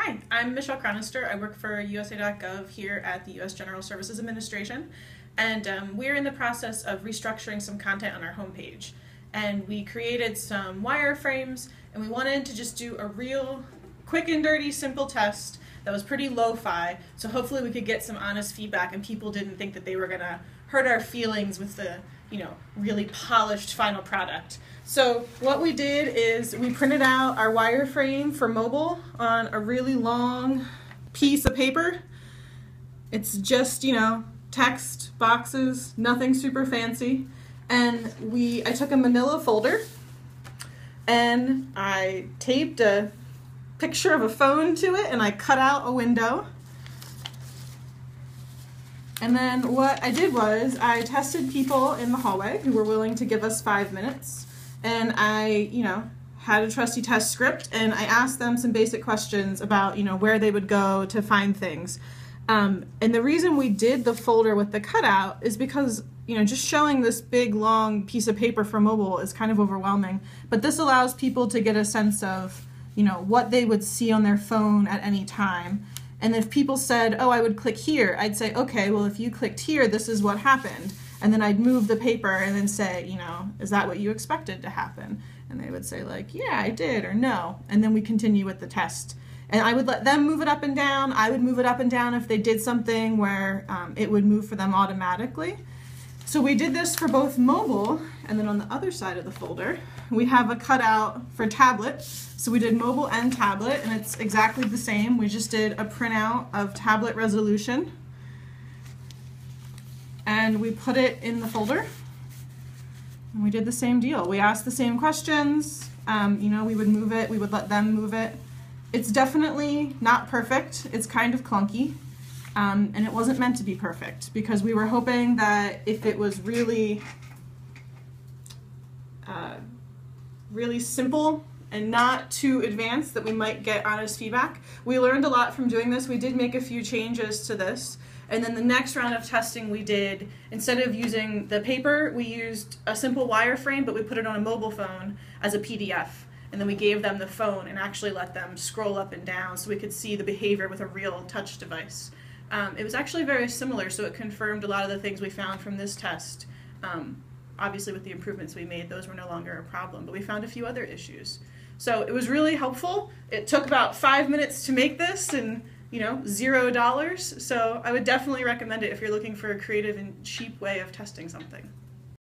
Hi, I'm Michelle Chronister. I work for usa.gov here at the U.S. General Services Administration, and we're in the process of restructuring some content on our homepage. And we created some wireframes, and we wanted to just do a real quick and dirty, simple test that was pretty lo-fi, so hopefully we could get some honest feedback and people didn't think that they were going to hurt our feelings with the, really polished final product. So what we did is we printed out our wireframe for mobile on a really long piece of paper. It's just, text, boxes, nothing super fancy. And I took a manila folder and I taped a picture of a phone to it and I cut out a window. And then what I did was I tested people in the hallway who were willing to give us 5 minutes. And I, had a trusty test script, and I asked them some basic questions about, where they would go to find things. And the reason we did the folder with the cutout is because, just showing this big, long piece of paper for mobile is kind of overwhelming. But this allows people to get a sense of, what they would see on their phone at any time. And if people said, oh, I would click here, I'd say, okay, well, if you clicked here, this is what happened. And then I'd move the paper and then say, is that what you expected to happen? And they would say like, yeah, I did, or no. And then we continue with the test. And I would let them move it up and down. I would move it up and down if they did something where it would move for them automatically. So we did this for both mobile, and then on the other side of the folder, we have a cutout for tablet. So we did mobile and tablet, and it's exactly the same. We just did a printout of tablet resolution. And we put it in the folder, and we did the same deal. We asked the same questions, we would move it, we would let them move it. It's definitely not perfect, it's kind of clunky, and it wasn't meant to be perfect because we were hoping that if it was really, really simple and not too advanced that we might get honest feedback. We learned a lot from doing this. We did make a few changes to this. And then the next round of testing we did, instead of using the paper, we used a simple wireframe, but we put it on a mobile phone as a PDF. And then we gave them the phone and actually let them scroll up and down so we could see the behavior with a real touch device. It was actually very similar, so it confirmed a lot of the things we found from this test. Obviously with the improvements we made, those were no longer a problem, but we found a few other issues. So it was really helpful. It took about 5 minutes to make this and $0. So I would definitely recommend it if you're looking for a creative and cheap way of testing something.